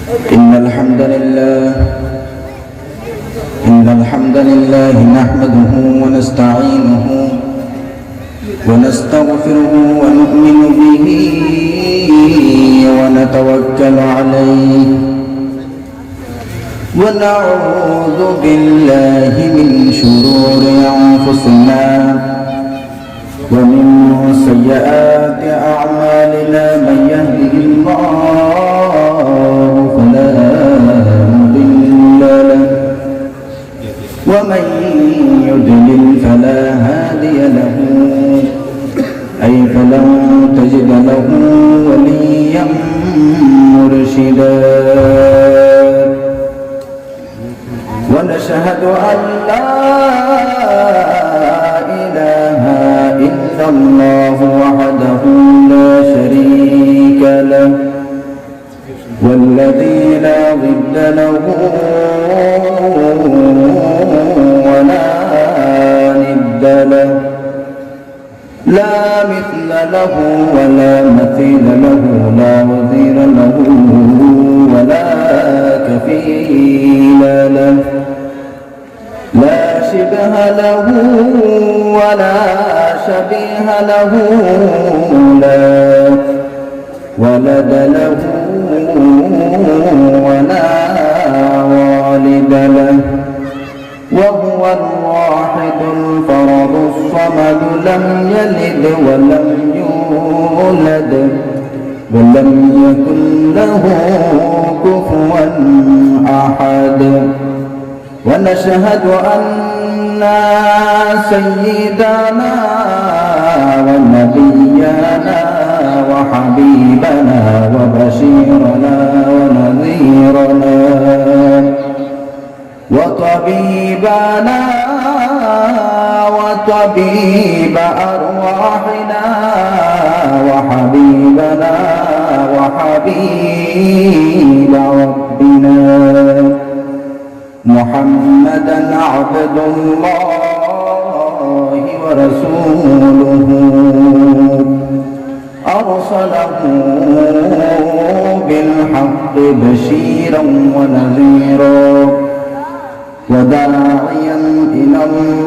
إن الحمد لله نحمده ونستعينه ونستغفره ونؤمن به ونتوكل عليه ونعوذ بالله من شرور أنفسنا ومن سيئات أعمالنا من يهده الله فلا مضل له ومن يضلل فلا هادي له أي فلن تجد له وليا مرشدا ونشهد أن لا إله إلا الله وحده لا شريك له والذي لا ضد له ولا ند له لا مثل له ولا مثيل له لا وزير له ولا كفيل له لا شبه له ولا شبيه له لا ولد له ولا والد له وهو الواحد الفرد الصمد لم يلد ولم يولد ولم يكن له كفوا أحد ونشهد أن سيدنا ونبينا وحبيبنا وبشيرنا ونذيرنا وطبيبنا وطبيب أرواحنا وحبيبنا وحبيب ربنا محمدا عبد الله ورسوله أرسله بالحق بشيرا ونذيرا وداعيا إلى الله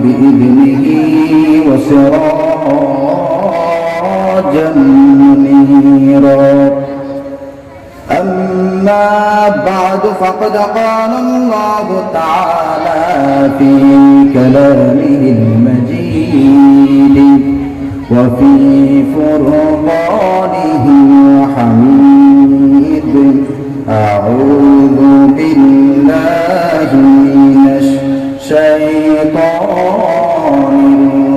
بإذنه وسراجا منيرا أما بعد فقد قال الله تعالى في كلامه المجيد وفي فرقانه الحميد أعوذ بالله من الشيطان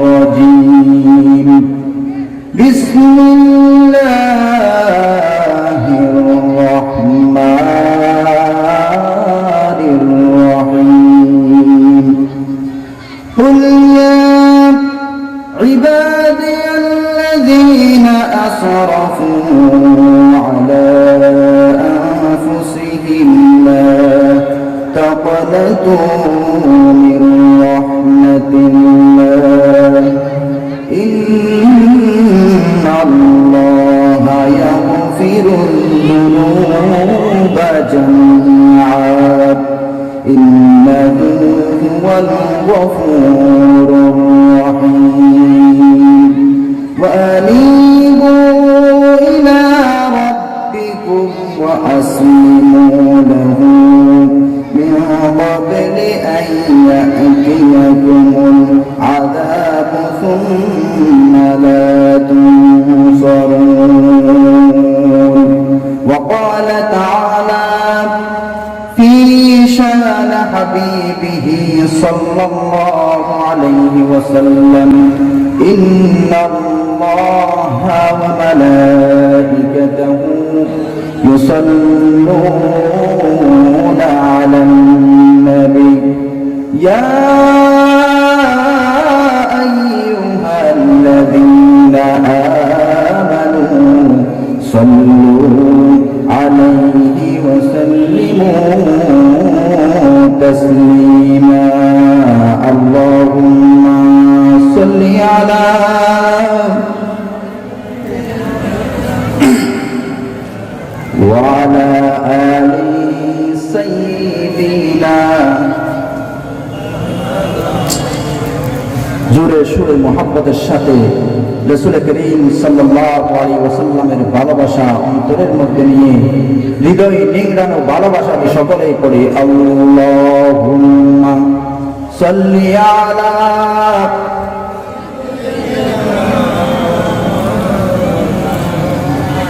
الرجيم بسم الله الرحمن الرحيم قل يا عبادي الذين أسرفوا على أنفسهم لا تقنطوا من رحمة الله إن الله يغفر الذنوب جميعا إنه هو الغفور الرحيم وأنيبوا إلى ربكم وأسلموا له من قبل أن يأتيكم العذاب ثم لا تنصرون وقال تعالى في شان حبيبه صلى الله عليه وسلم إن الله وملائكته يصلون على النبي يا أيها الذين آمنوا صلوا عليه وسلموا تسليما اللهم صل على وعلى آل سيدنا জোরে সুরে মোহাব্বতের সাথে রাসূল করিম সাল্লাল্লাহু আলাইহি ওয়াসাল্লামের ভালোবাসা অন্তরের মধ্যে নিয়ে হৃদয় নিংড়ানো ভালোবাসা আমি সকলেই পড়ি আল্লাহুম্মা সাল্লি আলা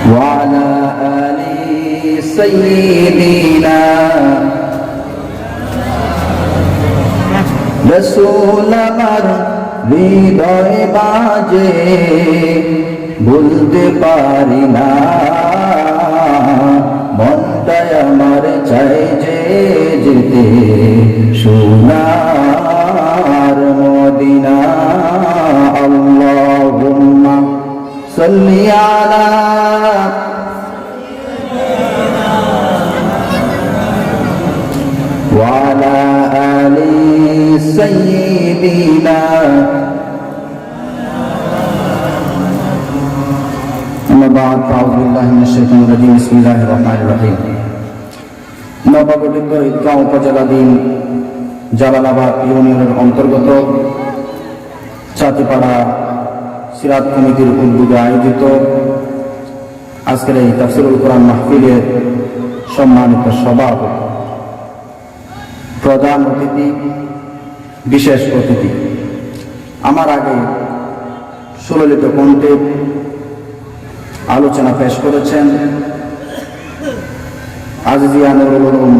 ওয়া আলা আলি সাইয়্যিদিনা রাসূল আমার হৃদয় বাজে বলতে পারি না মনটায় আমার চাই যে যেতে সোনার মদিনা আল্লাহুম্মা সাল্লি আলা ওয়া আলা আলি সাইয়্যিদিনা أما بعد فأعوذ بالله من الشيطان الرجيم بسم الله الرحمن الرحيم নবগঠিত ঈদগাঁও উপজেলাধীন জালালাবাদ ইউনিয়নের অন্তর্গত চাতিপাড়া সিরাত কমিটির উদ্যোগে আয়োজিত আজকের এই তাফসীরুল কোরআন মাহফিলের সম্মানিত সভাপতি, প্রধান অতিথি, বিশেষ অতিথি, আমার আগে সুললিত কণ্ঠে আলোচনা পেশ করেছেন আজিজিয়া নুরুল উলুম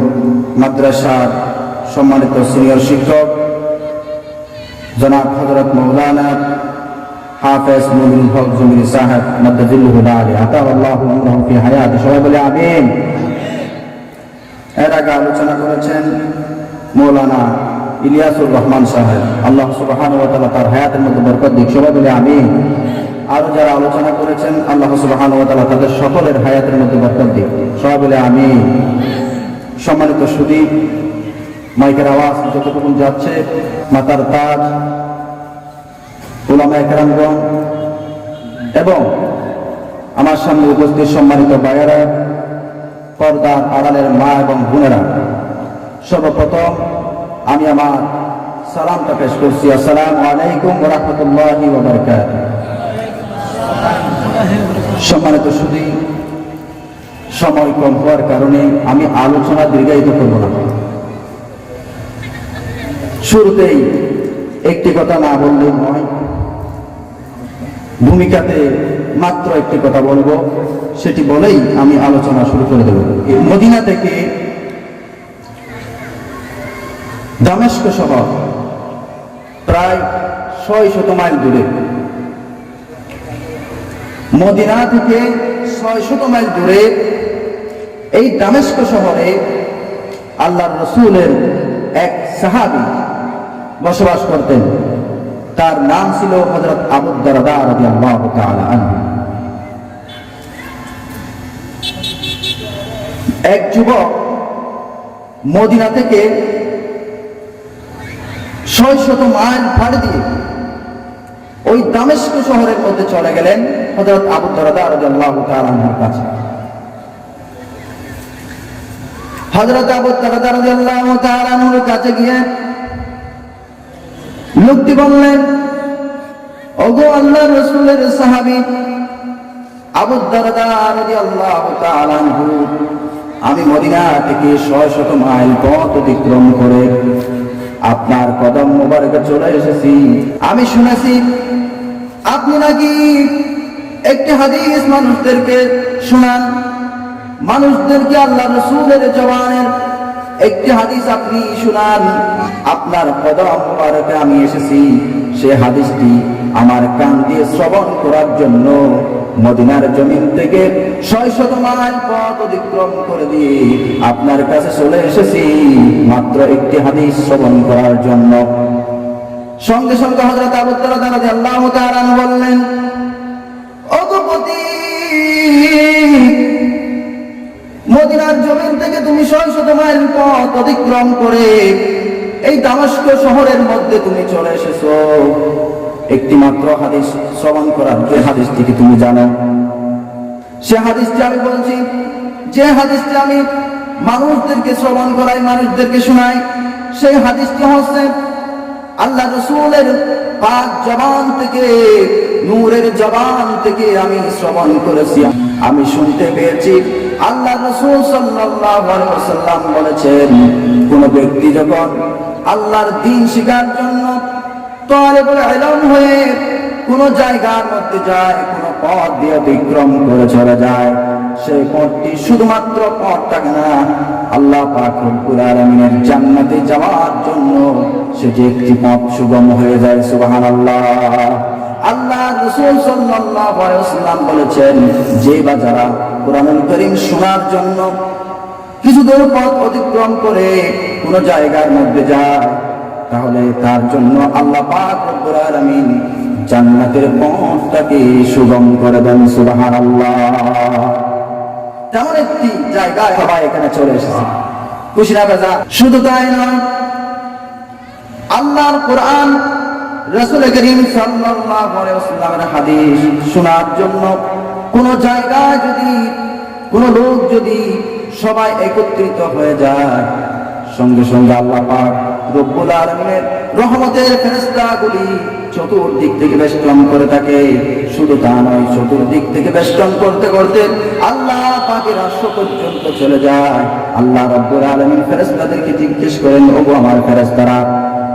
মাদ্রাসার সম্মানিত সিনিয়র শিক্ষক জনাব হযরত মাওলানা হাফেজ মুমিনুল হক জমিরি সাহেব মাদ্দাজিল্লাহু আলী আতাল্লাহু আমরাহু ফি হায়াতি, সবাই বলে আমিন। এর আগে আলোচনা করেছেন মাওলানা ইলিয়াসুর রহমান সাহেব, আল্লাহ সুবহানাহু ওয়া তাআলা তার হায়াতের মধ্যে বরকত দিক, সবাই বলে আমিন। আরো যারা আলোচনা করেছেন আল্লাহ সুবহানাহু ওয়া তাআলা তাদের সকলের হায়াতের মধ্যে বরকত দিক, সবাই বলে আমিন। সম্মানিত সুধী, মাইকের আওয়াজ যতটুকু যাচ্ছে, মাতার তাজ, উলামায়ে কেরামগণ এবং আমার সামনে উপস্থিত সম্মানিত ভাইয়েরা, পর্দার আড়ালের মা এবং বোনেরা, সর্বপ্রথম আমি আমার সালামটা পেশ করছি। আসসালামু আলাইকুম ওয়া রাহমাতুল্লাহি ওয়া বারাকাতুহু। সম্মানিত সুধী, সময় কম হওয়ার কারণে আমি আলোচনা দীর্ঘায়িত করব না। শুরুতেই একটি কথা না বললেই নয়, ভূমিকাতে মাত্র একটি কথা বলবো, সেটি বলেই আমি আলোচনা শুরু করে দেব। মদিনা থেকে দামেস্ক শহর প্রায় 600 মাইল দূরে। মদিনা থেকে 600 মাইল দূরে এই দামেস্ক শহরে আল্লাহর রাসূলের এক সাহাবী বসবাস করতেন। তার নাম ছিল হযরত আবু দারদা রাদিয়াল্লাহু তাআলা আনহু। এক যুবক মদিনা থেকে 600 মাইল পাড়ি দিয়ে ওই দামেস্ক শহরের মধ্যে চলে গেলেন হযরত আবু দারদা রাদিয়াল্লাহু তাআলা আনহুর কাছে। হযরত আবু দারদা রাদিয়াল্লাহু তাআলা আনহুর কাছে গিয়ে লোকটি বললেন, ওগো আল্লাহর রাসূলের সাহাবী আবু দারদা রাদিয়াল্লাহু তাআলা আনহু, আমি মদিনা থেকে 600 মাইল পথ অতিক্রম করে আপনার কদম মোবারকে চলে এসেছি। আমি শুনেছি আপনি নাকি একটি হাদিস মানুষদেরকে শোনান, মানুষদেরকে আল্লাহ রাসূলের জবানের একটি হাদিস আপনি শোনান। আপনার কদম মোবারকে আমি এসেছি, সে হাদিসটি আমার কান দিয়ে শ্রবণ করার জন্য মদিনার জমিন থেকে 600 মাইল পথ অতিক্রম করে দিয়ে আপনার কাছে চলে এসেছি মাত্র একটি হাদিস শ্রবণ করার জন্য। সঙ্গে সঙ্গে হযরত আবু দারদা রাদিয়াল্লাহু তাআলা আনহু বললেন, ওগো পতি, মদিনার জমিন থেকে তুমি 600 মাইল পথ অতিক্রম করে এই দামেস্ক শহরের মধ্যে তুমি চলে এসেছো একটি মাত্র হাদিস শ্রবণ করার। যে হাদিসটি কি তুমি জানো? সে হাদিসটি আমি বলছি, যে হাদিসটি আমি মানুষদেরকে শ্রবণ করাই, মানুষদেরকে শোনাই, সেই হাদিসটি হচ্ছে আল্লাহ রাসূলের পাক জবান থেকে, নূরের জবান থেকে আমি শ্রবণ করেছি, আমি শুনতে পেয়েছি। আল্লাহ রাসূল সাল্লাল্লাহু আলাইহি ওয়াসাল্লাম বলেছেন, কোন ব্যক্তি যখন আল্লাহর দ্বীন শিখার জন্য তালিবুল ইলম হয়ে কোন জায়গার মধ্যে যায়, কোন পথ দিয়ে অতিক্রম করে চলে যায়, সেই পথটি শুধুমাত্র পথটাকে না, আল্লাহ পাক রব্বুল আলামিনের জান্নাতে যাওয়ার জন্য সেটি একটি পথ সুগম হয়ে যায়। সুবহানাল্লাহ। আল্লাহ রাসূল সাল্লাল্লাহু আলাইহি ওয়াসাল্লাম বলেছেন, যে বা যারা কোরআনুল কারীম শোনার জন্য কিছু দূর পথ অতিক্রম করে কোন জায়গার মধ্যে যায়, তাহলে তার জন্য আল্লাহ পাক রব্বুল আলামিন জান্নাতের পথটাকে সুগম করে দেন। সুবহানাল্লাহ। তেমন একটি জায়গায় সবাই এখানে চলে এসেছে, খুশিরা বাজা। শুধু তাই নয়, আল্লাহর কোরআন, রাসূল করিম সাল্লাল্লাহু আলাইহি ওয়াসাল্লামের হাদিস শোনার জন্য কোন জায়গায় যদি কোন লোক যদি সবাই একত্রিত হয়ে যায়, সঙ্গে সঙ্গে আল্লাহ পাক রব্বুল আলামিনের রহমতের ফেরেশতাগুলি চতুর্দিক থেকে বেষ্টন করে থাকে। শুধু তা নয়, চতুর্দিক থেকে বেষ্টন করতে করতে আল্লাহ পাকের আরশ পর্যন্ত চলে যায়। আল্লাহ রব্বুল আলামিন ফেরেশতাদেরকে জিজ্ঞেস করেন, ওগো আমার ফেরেশতারা,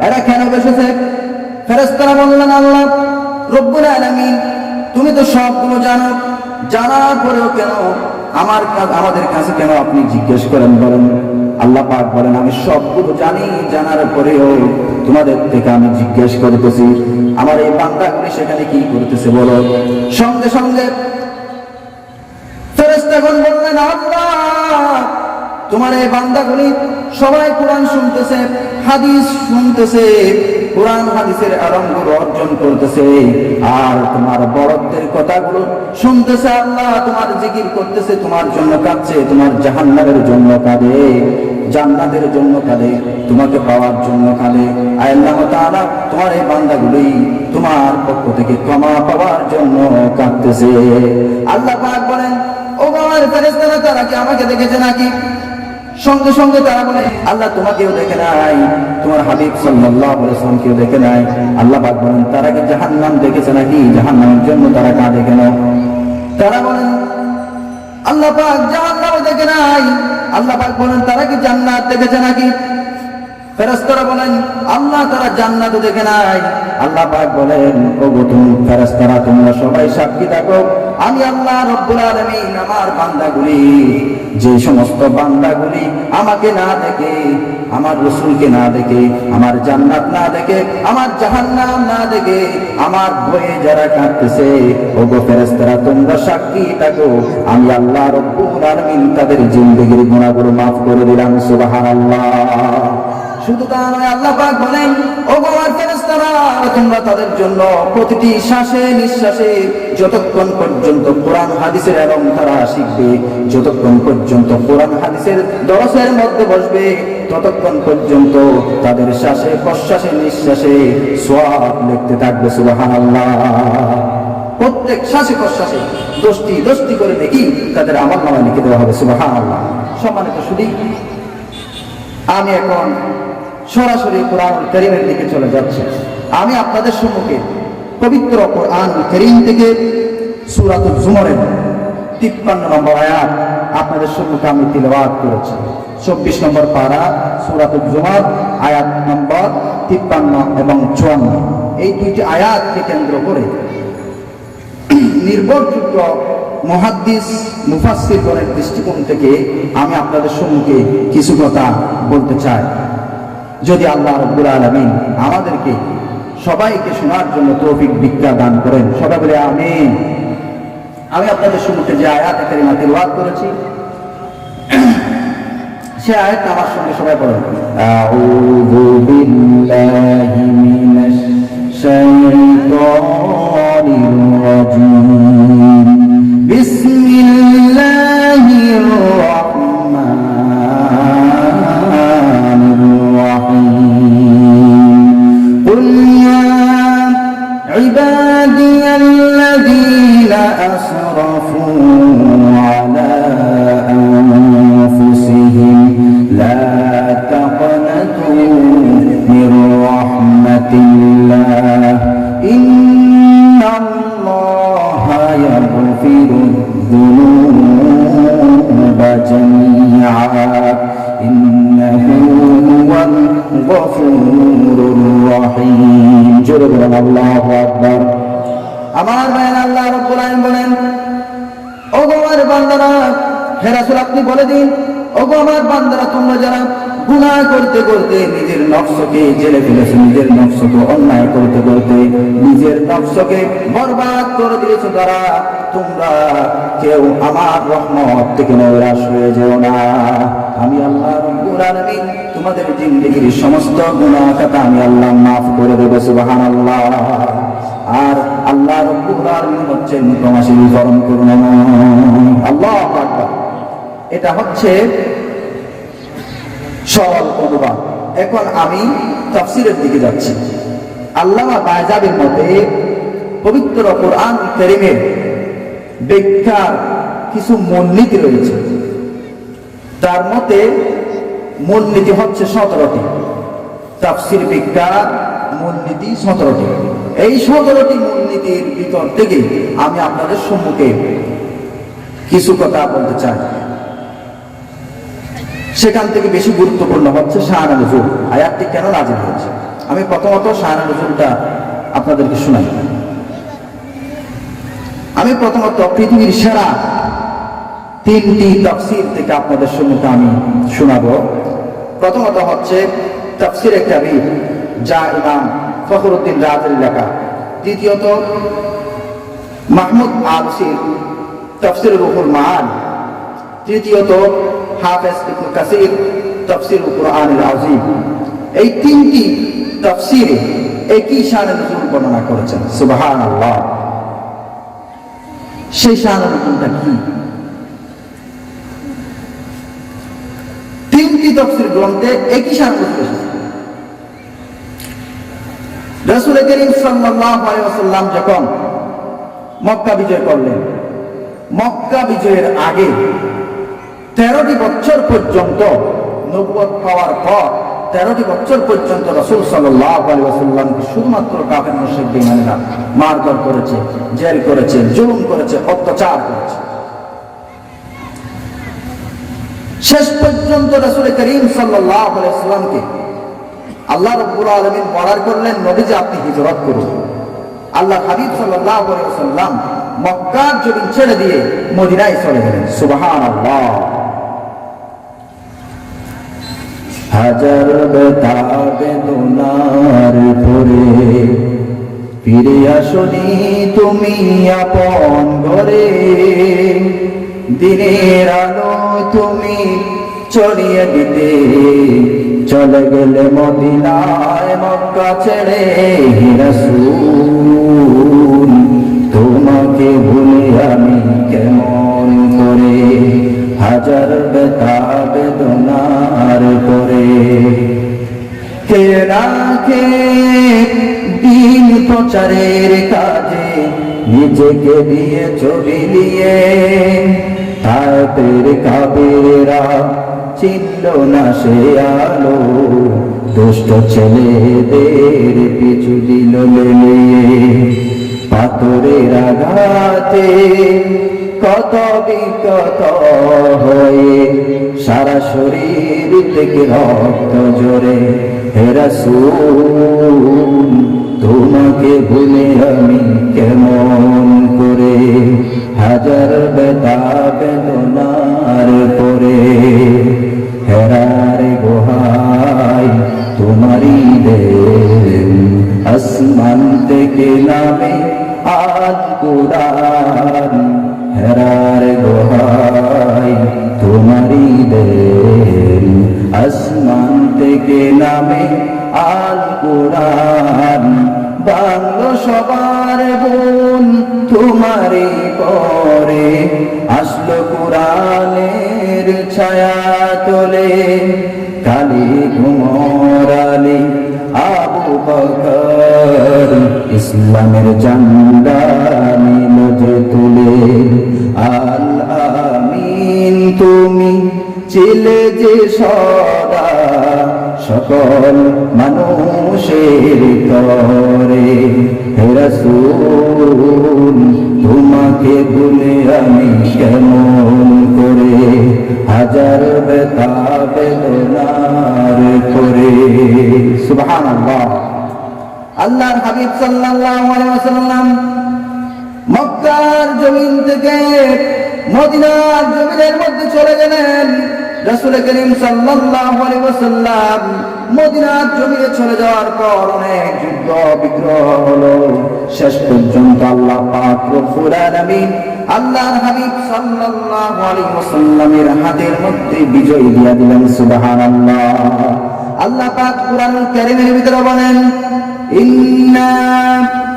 এরা কেন বসেছে? ফেরেশতারা বললেন, আল্লাহ রব্বুল আলামিন, তুমি তো সবগুলো জানো, জানার পরেও কেন আমাদের কাছে কেন আপনি জিজ্ঞেস করেন বলেন? আল্লাহ পাক বলেন, আমি সবগুলো জানি, জানার পরেও তোমাদের থেকে আমি জিজ্ঞেস করতেছি, আমার এই বান্দাগুলি সেখানে কি করতেছে বলো। সঙ্গে সঙ্গে ফেরেশতাগণ বললেন, আল্লাহ তোমার এই বান্দাগুলি সবাই কোরআন শুনতেছে, হাদিস শুনতেছে, কোরআন হাদিসের আলমগুলো অর্জন করতেছে, আর তোমার বড়দের কথাগুলো শুনতেছে। আল্লাহ তোমার জিকির করতেছে, তোমার জন্য কাঁদছে, তোমার জাহান্নামের জন্য কাঁদে, জান্নাতের জন্য কাঁদে, তোমাকে পাওয়ার জন্য কাঁদে। আয় আল্লাহ তাআলা, তোমার এই বান্দাগুলি তোমার পক্ষ থেকে ক্ষমা পাওয়ার জন্য কাঁদতেছে। আল্লাহ পাক বলেন, ও আমার ফেরেশতারা, তারা কি আমাকে দেখেছে নাকি? সঙ্গে সঙ্গে তারা বলে, আল্লাহ তোমাকেও দেখে নাই, তোমার হাবিব সাল্লাল্লাহু আলাইহি ওয়াসাল্লামকেও দেখে নাই। আল্লাহ পাক বলেন, তারা কি জাহান্নাম দেখেছে নাকি? জাহান্নামের জন্য তারা কাঁদে কেন? তারা বলেন, আল্লাহ পাক জাহান্নামও দেখে নাই। আল্লাহ পাক বলেন, তারা কি জান্নাত দেখেছে নাকি? ফেরেশতারা বলেন, আল্লাহ তারা জান্নাতও দেখে নাই। আল্লাহ পাক বলেন, ওগো তুমি ফেরেশতারা, তোমরা সবাই সাক্ষী থাকো, আমি আল্লাহ রব্বুল আলামিন আমার বান্দাগুলি, যে সমস্ত বান্দাগুলি আমাকে না দেখে, আমার রাসূলকে না দেখে, আমার জান্নাত না দেখে, আমার জাহান্নাম না দেখে, আমার ভয়ে যারা কাঁদতেছে, ওগো ফেরেশতারা তোমরা সাক্ষী থাকো, আমি আল্লাহ রব্বুল আলামিন তাদের জিন্দেগির গুনাহগুলো মাফ করে দিলাম। সুবহানাল্লাহ। শুধু তা নয়, আল্লাহ পাক বলেন, ওগো আমার ফেরেশতারা, তোমরা তাদের জন্য প্রতিটি শ্বাসে নিঃশ্বাসে যতক্ষণ পর্যন্ত কোরআন হাদিসের ইলম তারা শিখবে, যতক্ষণ পর্যন্ত কোরআন হাদিসের দরসের মধ্যে বসবে, ততক্ষণ পর্যন্ত তাদের শ্বাসে প্রশ্বাসে নিঃশ্বাসে সওয়াব লিখতে থাকবে। সুবহানাল্লাহ। প্রত্যেক শ্বাসে প্রশ্বাসে 10টি করে দেখি তাদের আমলনামায় লিখে দেওয়া হবে। সুবহানাল্লাহ। সম্মানিত শুধু আমি এখন সরাসরি কোরআনুল কারীমের দিকে চলে যাচ্ছি। আমি আপনাদের সম্মুখে পবিত্র কোরআনুল কারীম থেকে সূরাতুল জুমারের 53 নম্বর আয়াত আপনাদের সম্মুখে আমি তিলাওয়াত করেছি। 24 নম্বর পারা সূরাতুল জুমার আয়াত নম্বর 53 এবং 54, এই দুইটি আয়াতকে কেন্দ্র করে নির্ভরযোগ্য মুহাদ্দিস মুফাসসিরগণের দৃষ্টিকোণ থেকে আমি আপনাদের সম্মুখে কিছু কথা বলতে চাই। যদি আল্লাহ রাব্বুল আলামিন আমাদেরকে সবাইকে শোনার জন্য তৌফিক ভিক্ষা দান করেন, সবাই বলে আমিন। আমি আপনাদের সম্মুখে যে আয়াত কারিমা তিলাওয়াত করেছি, সে আয়াতটা আমার সঙ্গে সবাই পড়েন। আউযু বিল্লাহি মিনাশ শাইতানির রাজীম। বিসমিল্লাহির রাহমানির রাহিম। কুল ইয়া ইবাদিয়াল্লাযীনা আসরাফু আলা হে রাসূল আপনি বলে দিন, ওগো আমার বান্দারা, তোমরা যারা গুনাহ করতে করতে নিজের নফসকে জেলে ফেলেছো, নিজের নফসকে অন্যায় করতে করতে নিজের নফসকে বরবাদ করে দিয়েছো, তারা তোমরা কেউ আমার রহমত থেকে নৈরাশ হয়ে যেও না। আমি আল্লাহ রব্বুল আলামিন তোমাদের জিন্দেগির সমস্ত গুনাহ খাতা আমি আল্লাহ মাফ করে দেব। সুবহানাল্লাহ। আর আল্লাহ রব্বুল আলামিন হচ্ছেন ক্ষমাশীল পরম করুণাময়। আল্লাহু আকবার। এটা হচ্ছে সরল অনুবাদ। এখন আমি তাফসীরের দিকে যাচ্ছি। আল্লামা বায়জাবির মতে পবিত্র কোরআন কারীমের ব্যাখ্যার কিছু মূলনীতি রয়েছে। তার মতে মূলনীতি হচ্ছে 17টি। তাফসীর ব্যাখ্যার মূলনীতি 17টি। এই 17টি মূলনীতির ভিতর থেকে আমি আপনাদের সম্মুখে কিছু কথা বলতে চাই। সেখান থেকে বেশি গুরুত্বপূর্ণ হচ্ছে শাআন নুজুল, আয়াতটি কেন নাযিল হয়েছে। আমি প্রথমত শাআন নুজুলটা আপনাদেরকে শোনাই। আমি প্রথমত পৃথিবীর সেরা 3টি তাফসীর থেকে আপনাদের সম্মুখে আমি শোনাবো। প্রথমত হচ্ছে তাফসীরে কাবীর, যা ইমাম ফখরুদ্দিন রাজির লেখা। দ্বিতীয়ত মাহমুদ আলসির তাফসীর রুহুল মাআনি। তৃতীয়ত হাফেজ ইবনে কাসির তাফসীরুল কুরআনুল আযীম। এই 3টি তাফসীরে একই শাআন নুজুল বর্ণনা করেছেন। সুবহানাল্লাহ। সেই শাআন নুজুলটা কি? 3টি তাফসীর গ্রন্থে একই শাআন নুজুল এসেছে। রাসূল করিম সাল্লাল্লাহু আলাইহি ওয়াসাল্লাম যখন মক্কা বিজয় করলেন, মক্কা বিজয়ের আগে 13টি বছর পর্যন্ত নবুয়ত পাওয়ার পর 13টি বছর পর্যন্ত রাসূল সাল্লাল্লাহু আলাইহি ওয়াসাল্লাম শুধুমাত্র কাফের মুশরিক বেঈমানেরা মারধর করেছে, জেল করেছে, জুলুম করেছে, অত্যাচার করেছে। শেষ পর্যন্ত রাসূল করিম সাল্লাল্লাহু আলাইহি ওয়াসাল্লামকে আল্লাহ রাব্বুল আলামিন অর্ডার করলেন, নবীজি আপনি হিজরত করুন। আল্লাহ হাবিব সাল্লাল্লাহু আলাইহি ওয়াসাল্লাম মক্কার জমিন ছেড়ে দিয়ে মদিনায় চলে গেলেন। সুবহানাল্লাহ। হাজার বেদনার পরে ফিরে আসনি তুমি আপন ঘরে, দিনের আলো তুমি ছড়িয়ে দিতে চলে গেলে মদিনায় মক্কা ছেড়ে। হে রাসূল তোমাকে ভুলে আমি কেমন করে, হাজার বেদনার পরে। কে রাখে দিন প্রচারের কাজে নিজেকে দিয়ে ছবি নিয়ে, তাদের কাবেরা চিনল না সে আলো, দুষ্ট ছেলেদের পিছু দিল লেলিয়ে। পাথরের আঘাতে কত বিকত হয়ে সারা শরীর থেকে রক্ত ঝরে। হে রাসূল তোমাকে ভুলে আমি কেমন করে, হাজার বেদনার পরে। হেরার গুহায় তোমারই দেন, আসমান থেকে নামে আল কুরআন। হেরার গুহায় তোমারই দেন, আসমান থেকে নামে আল কুরআন। বাংলো সবার বোন তোমারই পরে, আসলো কুরআনের ছায়া তোলে। কালী ঘুমর আলী আবু বকর ইসলামের ঝান্ডা নিল যে তুলে। আল আমিন তুমি ছিলে যে সদা সকল মানুষের তরে। হে রাসূল তোমাকে ভুলে আমি কেমন করে, হাজার বেদনার পরে। সুবহানাল্লাহ। আল্লাহর হাবিব সাল্লাল্লাহু আলাইহি ওয়াসাল্লাম মক্কার জমিন থেকে মদিনার জমিনের মধ্যে চলে গেলেন। রাসূল করিম সাল্লাল্লাহু আলাইহি ওয়াসাল্লাম মদিনার জমিনে চলে যাওয়ার পর অনেক যুদ্ধ বিগ্রহ হলো। শেষ পর্যন্ত আল্লাহ পাক রব্বুল আলামিন আল্লাহর হাবিব সাল্লাল্লাহু আলাইহি ওয়াসাল্লামের হাতের মধ্যে বিজয় দিয়া দিলেন। সুবহানাল্লাহ। আল্লাহ পাক কুরআনুল কারীমের ভিতরে বলেন, ইন্না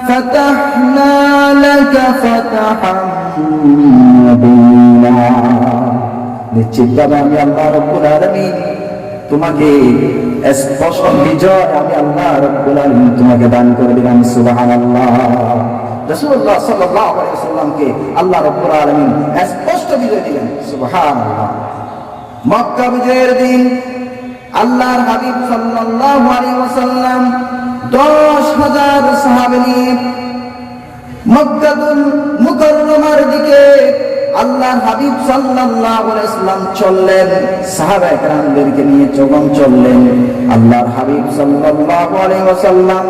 ফাতাহনা লাকা ফাতাহাম মুবিনা, নিশ্চিতভাবে আমি আল্লাহ রাব্বুল আলামিন তোমাকে স্পষ্ট বিজয় আমি আল্লাহ রাব্বুল আলামিন তোমাকে দান করে দিলাম। সুবহানাল্লাহ। রাসূলুল্লাহ সাল্লাল্লাহু আলাইহি ওয়াসাল্লামকে আল্লাহ রাব্বুল আলামিন স্পষ্ট বিজয় দিলেন। সুবহানাল্লাহ। মক্কা বিজয়ের দিন আল্লাহর হাবিব সাল্লাল্লাহু আলাইহি ওয়াসাল্লাম 10,000 সাহাবী নিয়ে মক্কাতুল মুকাররমার দিকে আল্লাহর হাবিব সাল্লাল্লাহু আলাইহি ওয়াসাল্লাম চললেন। সাহাবায়ে কেরামদেরকে নিয়ে যখন চললেন, আল্লাহর হাবিব সাল্লাল্লাহু আলাইহি ওয়াসাল্লাম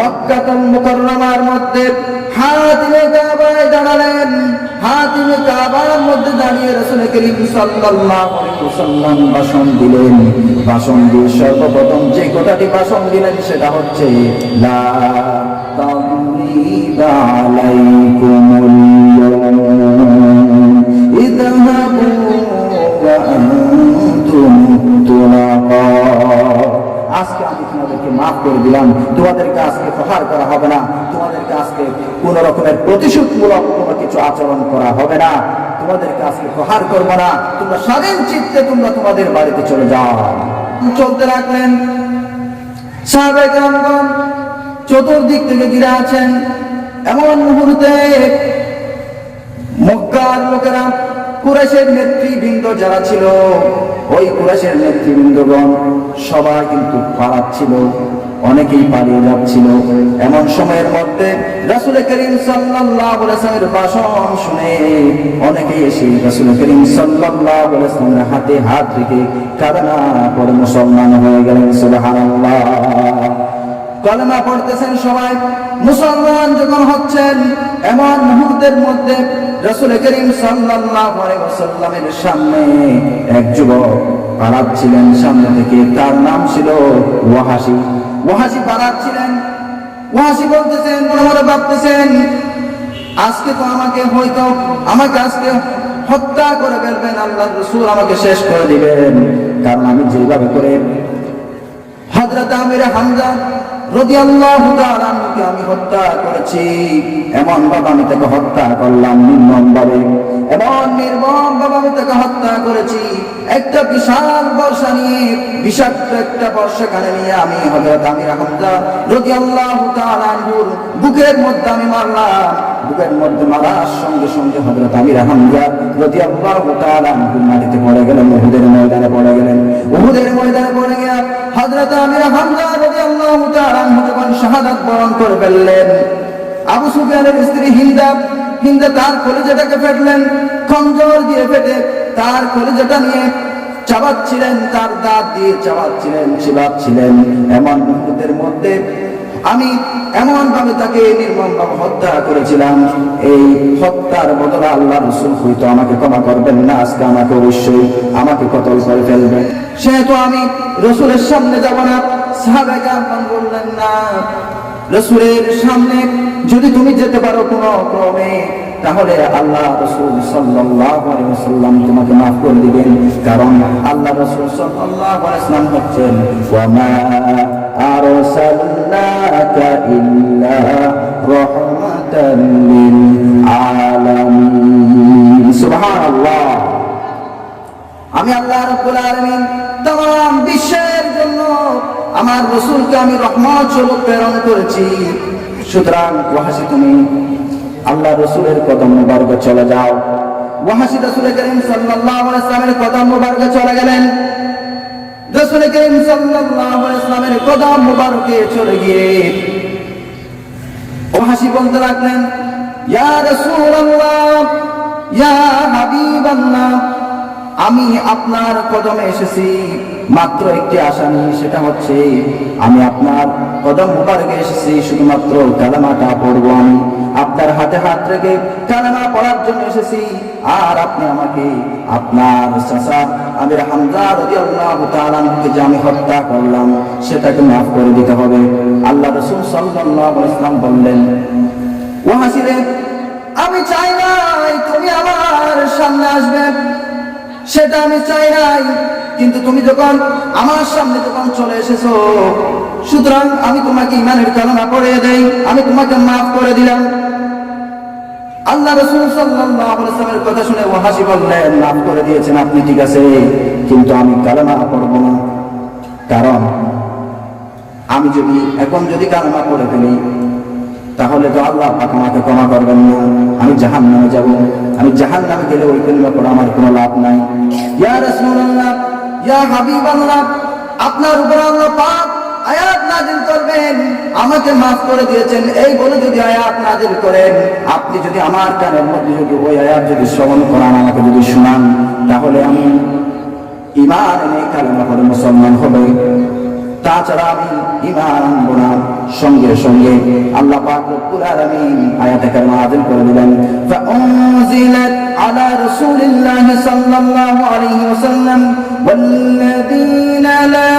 মক্কাতুল মুকাররমার মধ্যে হাতিমে কাবায় দাঁড়ালেন। হাতিমে কাবার মধ্যে দাঁড়িয়ে রাসূল করিম সাল্লাল্লাহু আলাইহি ওয়াসাল্লাম ভাষণ দিলেন। ভাষণ দিয়ে সর্বপ্রথম যে কথাটি ভাষণ দিলেন সেটা হচ্ছে, লা তাগরিবা আলাইকুমুল ইয়াওম ইযহাবু ওয়া আনতুম তুলাকা। আজকে আমি তোমাদেরকে মাফ করে দিলাম, তোমাদেরকে আজকে প্রহার করা হবে না, তোমাদেরকে আজকে কোন রকমের প্রতিশোধমূলক কোনো কিছু আচরণ করা হবে না, তোমাদেরকে আজকে প্রহার করবো না, তোমরা স্বাধীন চিত্তে তোমরা তোমাদের বাড়িতে চলে যাও। চলতে লাগলেন। সাহাবায়ে কেরামগণ চতুর্দিক থেকে ঘিরে আছেন। এমন মুহূর্তে মক্কার লোকেরা, কুরাইশের নেতৃবৃন্দ যারা ছিল, ওই কুরাইশের নেতৃবৃন্দগণ সবাই কিন্তু পালাচ্ছিল, অনেকেই পালিয়ে যাচ্ছিল। এমন সময়ের মধ্যে রাসূল করিম সাল্লাল্লাহু আলাইহি ওয়াসাল্লামের ভাষণ শুনে অনেকেই এসে রাসূল করিম সাল্লাল্লাহু আলাইহি ওয়াসাল্লামের হাতে হাত রেখে কালেমা পড়ে মুসলমান হয়ে গেলেন। সুবহানাল্লাহ। কালেমা পড়তেছেন সবাই, মুসলমান যখন হচ্ছেন, এমন মুহূর্তের মধ্যে রাসূল করিম সাল্লাল্লাহু আলাইহি ওয়াসাল্লামের সামনে এক যুবক পালাচ্ছিলেন সামনে থেকে। তার নাম ছিল ওয়াহাশী। ওয়াহাশী পালাচ্ছিলেন। ওয়াহাশী বলতেছেন, মনে মনে ভাবতেছেন, আজকে তো আমাকে আজকে হত্যা করে ফেলবেন, আল্লাহর রাসূল আমাকে শেষ করে দিবেন। কারণ আমি যেভাবে করে হযরত আমির হামজা রাদিয়াল্লাহু তাআলা আনহুকে আমি হত্যা করেছি, এমন ভাবে আমি তাকে হত্যা করলাম, নির্মম ভাবে, এমন নির্মম ভাবে আমি তাকে হত্যা করেছি। একটা বিশাল বর্ষা নিয়ে, বিষাক্ত একটা বর্ষা কানে নিয়ে আমি হযরত আমির হামজা রাদিয়াল্লাহু তাআলা আনহুর বুকের মধ্যে আমি মারলাম। বুকের মধ্যে মারার সঙ্গে সঙ্গে হযরত আমির হামজা রাদিয়াল্লাহু তাআলা আনহু মাটিতে পড়ে গেলেন, উহুদের ময়দানে পড়ে গেলেন। উহুদের ময়দানে পড়ে গিয়ে হযরত আমির হামজা রাদিয়াল্লাহু তাআলা আনহু যখন শাহাদাত বরণ করে ফেললেন, আবু সুফিয়ানের স্ত্রী হিন্দা তার কলিজাটাকে ফেটলেন, খঞ্জর দিয়ে ফেটে তার কলিজাটা নিয়ে চাবাচ্ছিলেন, তার দাঁত দিয়ে চাবাচ্ছিলেন, চিবাচ্ছিলেন। এমন মুহূর্তের মধ্যে আমি এমন ভাবে তাকে নির্মম ভাবে হত্যা করেছিলাম। এই হত্যার বদলে আল্লাহ রাসূল হয়তো আমাকে ক্ষমা করবেন না, আজকে আমাকে অবশ্যই আমাকে কতল করে ফেলবেন। সেহেতু আমি রাসূলের সামনে যাব না। সাহাবায়ে কেরাম বললেন, না, রাসূলের সামনে যদি তুমি যেতে পারো কোনো ক্রমে, তাহলে আল্লাহ রাসূল সাল্লাল্লাহু আলাইহি ওয়াসাল্লাম তোমাকে মাফ করে দিবেন। কারণ আল্লাহ রাসূল সাল্লাল্লাহু আলাইহি ওয়াসাল্লাম হচ্ছেন ওয়া মা আরসালনাকা ইল্লা রাহমাতাল লিল আলামিন। সুবহানাল্লাহ। আমি আল্লাহ রাব্বুল আলামিন तमाम বিশ্বের জন্য আমার রাসূলকে আমি রহমত স্বরূপ প্রেরণ করেছি। সুতরাং ওয়াহাশী তুমি আল্লাহ রাসূলের কদম মুবারকে চলে যাও। ওয়াহাশী রাসূল করিম সাল্লাল্লাহু আলাইহি ওয়াসাল্লামের কদম মুবারকে চলে গেলেন। রাসূল করিম সাল্লাল্লাহু আলাইহি ওয়াসাল্লামের কদম মুবারকে চলে গিয়ে ওয়াহাশী বলতে লাগলেন, ইয়া রাসূলুল্লাহ, ইয়া হাবিবাল্লাহ, আমি আপনার কদমে এসেছি মাত্র একটি আশা নিয়ে, সেটা হচ্ছে আমি আপনার কদম মুবারকে এসেছি শুধুমাত্র কালেমাটা পড়বো। আমি আপনার হাতে হাত রেখে কালেমা পড়ার জন্য এসেছি। আর আপনি আমাকে আপনার চাচা আমির হামজা রাদিয়াল্লাহু তাআলা আনহুকে যে আমি হত্যা করলাম সেটাকে মাফ করে দিতে হবে। আল্লাহ রাসূল সাল্লাল্লাহু আলাইহি ওয়াসাল্লাম বললেন, ওয়াহাশী রে, আমি চাই নাই তুমি আমার সামনে আসবে, সেটা আমি চাই নাই, কিন্তু তুমি যখন আমার সামনে যখন চলে এসেছো, সুতরাং আমি তোমাকে ঈমানের কালেমা পড়িয়ে দেই, আমি তোমাকে মাফ করে দিলাম। আল্লাহ রাসূল সাল্লাল্লাহু আলাইহি ওয়াসাল্লামের কথা শুনে ওয়াহাশী বললেন, মাফ করে দিয়েছেন আপনি, ঠিক আছে, কিন্তু আমি কালেমা পড়ব না, কারণ আমি এখন যদি কালেমা পড়ে ফেলি তাহলে তো আল্লাহ পাক আমাকে ক্ষমা করবেন না, আমি জাহান্নামে যাব, আমি জাহান্নামে গেলে ওই কালেমা পড়া আমার কোনো লাভ নাই। ইয়া রাসূলুল্লাহ, ইয়া হাবিবাল্লাহ, আপনার উপর আল্লাহ পাক আয়াত নাযিল করবেন, আমাকে মাফ করে দিয়েছেন এই বলে যদি আয়াত নাযিল করেন, আপনি যদি আমার কানের মধ্যে যদি ওই আয়াত যদি শ্রবণ করান, আমাকে যদি শোনান, তাহলে আমি ঈমান এনে কালেমা পড়ে মুসলমান হব, তাছাড়া আমি ঈমান আনবো না। সঙ্গে সঙ্গে আল্লাহ পাক রব্বুল আলামিন আয়াতে কারিমা নাযিল করে দিলেন, ফাউনজিলাত আলা রাসূলিল্লাহি সাল্লাল্লাহু আলাইহি ওয়াসাল্লাম ওয়াল্লাযীনা লা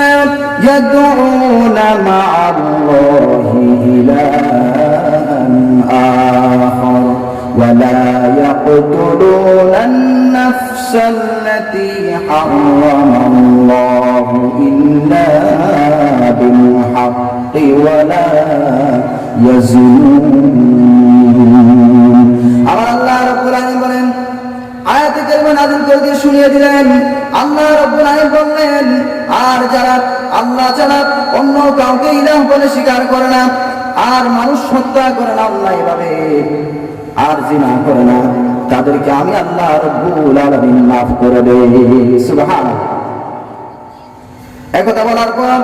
ইয়াদউনা মা'আল্লাহি ইলাহান আখার ওয়া লা ইয়াকতুলুনা النفس التي حرم الله إلا بالحق ولا يزنون। আমার আল্লাহ রাব্বুল আলামিন বলেন, আয়াতে কারিমা নাযিল করে দিয়ে শুনিয়ে দিলেন, আল্লাহ রাব্বুল আলামিন বললেন, আর যারা আল্লাহ ছাড়া অন্য কাউকে ইলাহ বলে স্বীকার করে না, আর মানুষ হত্যা করে না অন্যায়ভাবে, আর জিনা করে না, তাদেরকে আমি আল্লাহ রাব্বুল আলামিন মাফ করে দেই। সুবহানাল্লাহ। একথা বলার পর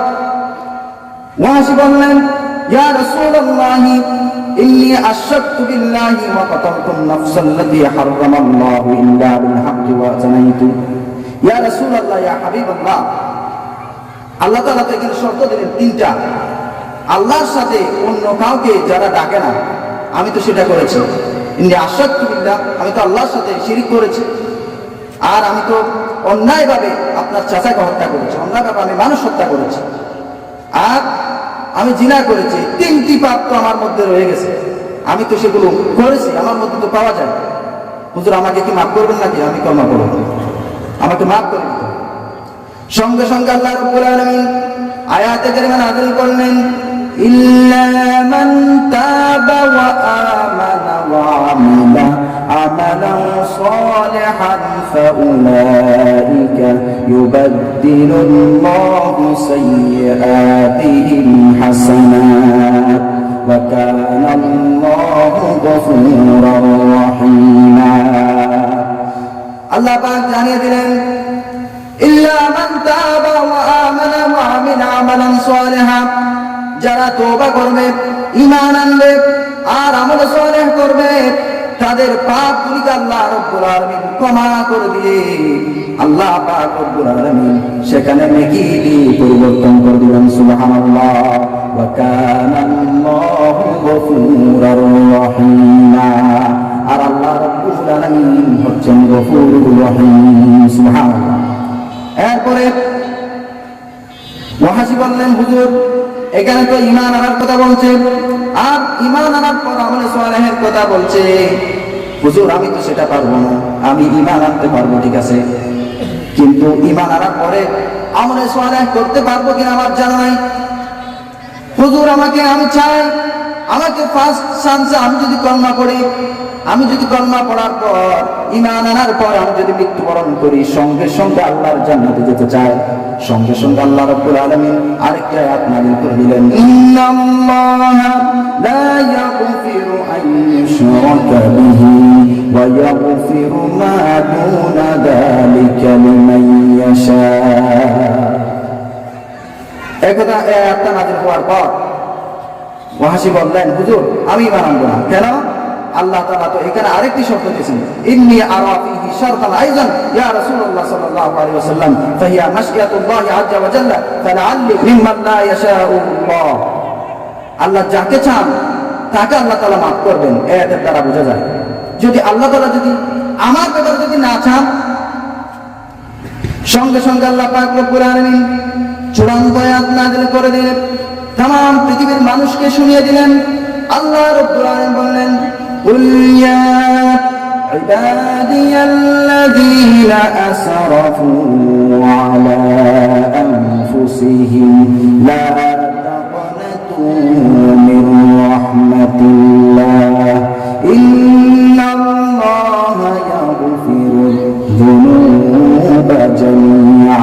ওয়াহাশী বললেন, ইয়া রাসূলুল্লাহ, ইন্নী আশরাকতু বিল্লাহি ওয়া কাতালতু আন-নাফসাল্লাতী হারামাল্লাহু ইল্লা বিল হাক্কি ওয়া যানাইতু। ইয়া রাসূলুল্লাহ, ইয়া হাবিবাল্লাহ, আল্লাহ তাআলা তো এখানে শর্ত দিলেন তিনটা, আল্লাহর সাথে অন্য কাউকে যারা ডাকে না, আমি তো সেটা করেছি। ইন্নী আশরাকতু বিল্লাহ, আমি তো আল্লাহর সাথে শিরিক করেছি, আর আমি তো অন্যায়ভাবে আপনার চাচাকে হত্যা করেছি, অন্যায়ভাবে আমি মানুষ হত্যা করেছি, আর আমি জিনা করেছি। তিনটি পাপ তো আমার মধ্যে রয়ে গেছে, আমি তো সেগুলো করেছি, আমার মধ্যে তো পাওয়া যায়। হুজুর আমাকে কি মাফ করবেন নাকি? আমি ক্ষমা করব, আমাকে মাফ করে দিতে। সঙ্গে সঙ্গে আল্লাহ রাব্বুল আলামিন আয়াতে কারিমা নাযিল করলেন, ইল্লা মান তাবা ওয়া আমানা ওয়া আমিলা আমালান সালিহান ফাউলাইকা ইউবাদদিলুল্লাহু সাইয়্যাতিহিম হাসানাত ওয়া কানাল্লাহু গফুরার রাহিমা। আল্লাহ পাক জানিয়ে দিলেন, ইল্লা মান তাবা ওয়া আমানা ওয়া আমিলা আমালান সালিহান, যারা তওবা করবে, ঈমান আনবে, আর আমল সালেহ করবে, তাদের পাপগুলিকে আল্লাহ রাব্বুল আলামিন ক্ষমা করে দিয়ে আল্লাহ পাক রব্বুল আলামিন সেখানে নেকি দিয়ে পরিবর্তন করে দিবেন। সুবহানাল্লাহ। ওয়া কানাল্লাহু গফুরার রাহিমা, আর আল্লাহ রাব্বুল আলামিন হচ্ছেন গফুরুর রহিম। সুবহানাল্লাহ। এরপরে ওয়াহাশী বললেন, হুজুর এখানে তো ঈমান আনার কথা বলছে, আর ঈমান আনার পর আমলে সালেহের কথা বলছে, হুজুর আমি তো সেটা পারবো না, আমি ঈমান আনতে পারবো ঠিক আছে, কিন্তু ঈমান আনার পরে আমলে সালেহ করতে পারবো কিনা আমার জানা নাই। হুজুর আমি চাই আমাকে ফার্স্ট চান্সে আমি যদি কলমা পড়ি, আমি যদি কলমা পড়ার পর ঈমান আনার পর আমি যদি মৃত্যুবরণ করি, সঙ্গে সঙ্গে আল্লাহর জান্নাতে যেতে চাই। সঙ্গে সঙ্গে আল্লাহ রাব্বুল আলামিন আরেকটা আয়াত নাযিল করে দিলেন, ইন্নাল্লাহা লা ইয়াগফিরু আন ইউশরাকা বিহি ওয়া ইয়াগফিরু মা দুনা যালিকা লিমান ইয়াশা। একদা আয়াতটা নাযিল হওয়ার পর ওয়াহাশী বললেন, হুজুর আমি ঈমান আনবো না। কেন? আল্লাহ তাআলা তো এখানে আরেকটি শর্ত দিয়েছেন, ইন্নী আরা ফীহি শারতান আইযান ইয়া রাসূলুল্লাহ সাল্লাল্লাহু আলাইহি ওয়াসাল্লাম ফাহিয়া মাশইয়াতুল্লাহি আযজা ওয়া জাল্লা ফালাআল্লি মিম্মান লা ইয়াশাউল্লাহ। আল্লাহ যাকে চান তাকে আল্লাহ তাআলা মাফ করবেন, এর দ্বারা বোঝা যায় যদি আল্লাহ তাআলা যদি আমার ব্যাপারে যদি না চান, সঙ্গে সঙ্গে আল্লাহ পাক রব্বুল আলামিন চূড়ান্ত আয়াত নাযিল করে দিলেন, तमाम পৃথিবীর মানুষকে শুনিয়ে দিলেন। আল্লাহ রব্বুল আলামিন বললেন, কুল ইয়া ইবাদিয়াল্লাযীনা আসরাফু আলা আনফুসিহিম লা তাকনাতু মির রাহমাতিল্লাহ ইন্নাল্লাহা ইয়াগফিরুয যুনুবা জামিআ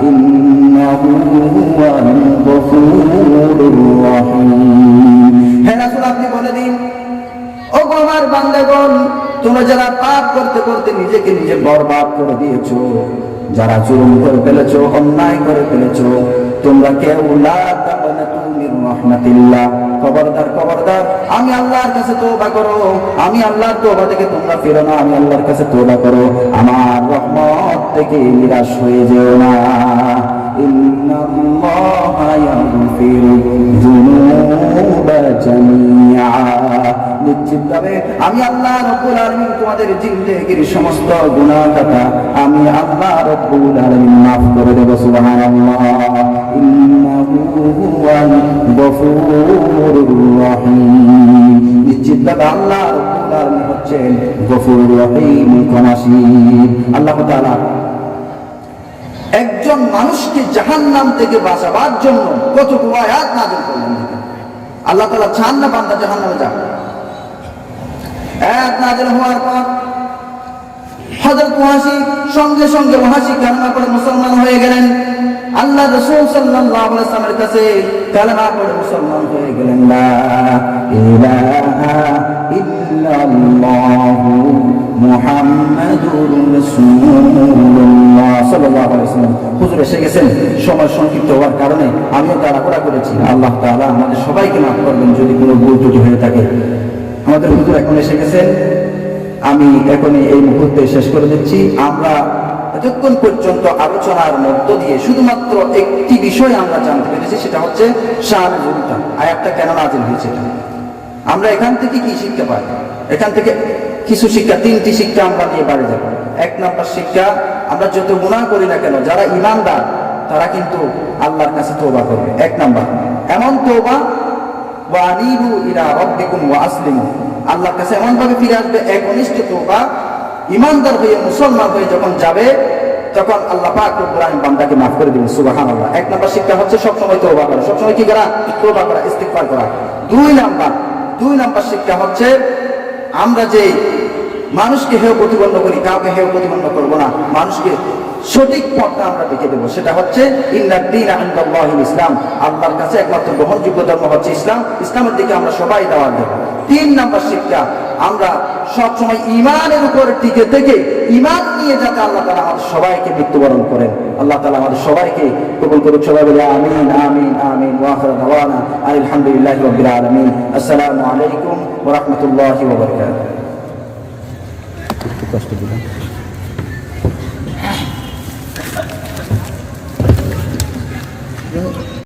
ইন্নাহু হুয়াল গফুরুর রহিম। হে রাসূল, আপনি বলে দিন, ও আমার বান্দাগণ, তোমরা যারা পাপ করতে করতে নিজেকে নিজে বরবাদ করে দিয়েছো, যারা জুলুম করে ফেলেছো, অন্যায় করে ফেলেছো, তোমরা কেউ লা তাকনাতু মির রাহমাতিল্লাহ, খবরদার খবরদার, আমি আল্লাহর কাছে তওবা করো, আমি আল্লাহর তওবা থেকে তোমরা ফিরো না, আমি আল্লাহর কাছে তওবা করো, আমার রহমত থেকে নিরাশ হয়ে যেও না। ইন্নাল্লাহা ইয়াগফিরু যুনুবা জামিআ, নিশ্চিতভাবে আমি আল্লাহ রব্বুল আলামিন তোমাদের জিন্দেগীর সমস্ত গুনাহ খাতা আমি আল্লাহ রব্বুল আলামিন মাফ করে দেব। সুবহানাল্লাহ, ইন্নাহু হুয়াল গফুরুর রহিম। নিশ্চিতভাবে আল্লাহ রব্বুল আলামিন হচ্ছেন গফুরুর রহিম, ক্ষমাশীল। আল্লাহ তাআলা একজন মানুষকে জাহান্নাম থেকে বাঁচাবার জন্য কতগুলো আয়াত নাযিল করলেন। আল্লাহ তাআলা চান না বান্দা জাহান্নামে যাক। আয়াত নাযিল হওয়ার পর হযরত ওয়াসি সঙ্গে সঙ্গে ওয়াসি কালেমা পড়ে মুসলমান হয়ে গেলেন। আল্লাহ রাসূল সাল্লাল্লাহু আলাইহি ওয়াসাল্লামের কাছে কালেমা পড়ে মুসলমান হয়ে গেলেন। লা ইলাহা ইল্লাল্লাহু মুহাম্মাদুর রাসূলুল্লাহ সাল্লাল্লাহু আলাইহি ওয়াসাল্লাম। হুজুর এসে গেছেন, সময় সংক্ষিপ্ত হওয়ার কারণে আমিও তাড়াহুড়া করেছি। আল্লাহ তাআলা আমাদের সবাইকে মাফ করবেন যদি কোনো ভুল ত্রুটি হয়ে থাকে। আমাদের হুজুর এখন এসে গেছেন, আমি এখনই এই মুহূর্তে শেষ করে দিচ্ছি। আমরা এতক্ষণ পর্যন্ত আলোচনার মধ্য দিয়ে শুধুমাত্র একটি বিষয় আমরা জানতে পেরেছি, সেটা হচ্ছে শান জুলতা, আয়াতটা কেন নাযিল হয়েছে। আমরা এখান থেকে কি শিখতে পারি? এখান থেকে কিছু শিক্ষা, তিনটি শিক্ষা আমরা নিয়ে বাড়ি যাব। এক নম্বর শিক্ষা, আমরা যত গুনাহ করি না কেন, যারা ঈমানদার তারা কিন্তু আল্লাহর কাছে তওবা করবে। এক নম্বর এমন তওবা, ওয়া আনিবু ইলা রাব্বিকুম ওয়া আসলিমু, আল্লাহর কাছে এমন ভাবে ফিরে আসবে, একনিষ্ঠ তওবা, ঈমানদার হয়ে মুসলমান হয়ে যখন যাবে তখন আল্লাহ পাক রব্বুল আলামিন বান্দাকে মাফ করে দিবেন। সুবহানাল্লাহ। এক নম্বর শিক্ষা হচ্ছে সবসময় তওবা করা, সবসময় কি করা? তওবা করা, ইস্তিগফার করা। দুই নাম্বার শিক্ষা হচ্ছে আমরা যে মানুষকে হেয় প্রতিপন্ন করি, কাউকে হেয় প্রতিপন্ন করবো না, মানুষকে সঠিক পথটা আমরা দেখে দেবো। সেটা হচ্ছে ইন্নাদ দীনা ইনদাল্লাহিল ইসলাম, আল্লাহর কাছে একমাত্র গ্রহণযোগ্য ধর্ম হচ্ছে ইসলাম, ইসলামের দিকে আমরা সবাই দাওয়াত দেব। 3 নাম্বার শিক্ষা, আমরা সবসময় ঈমানের উপর টিকে থেকে ঈমান নিয়ে যাতে আল্লাহ তাআলা আমাদের সবাইকে মৃত্যুবরণ করেন। আল্লাহ তাআলা আমাদের সবাইকে কবুল করুন। সবাই বলি আমিন আমিন আমিন। ওয়া আখিরু দাওয়ানা আলহামদুলিল্লাহি রাব্বিল আলামিন। আসসালামু আলাইকুম ওয়া রাহমাতুল্লাহি ওয়া বারাকাতুহু। কষ্ট দিলাম।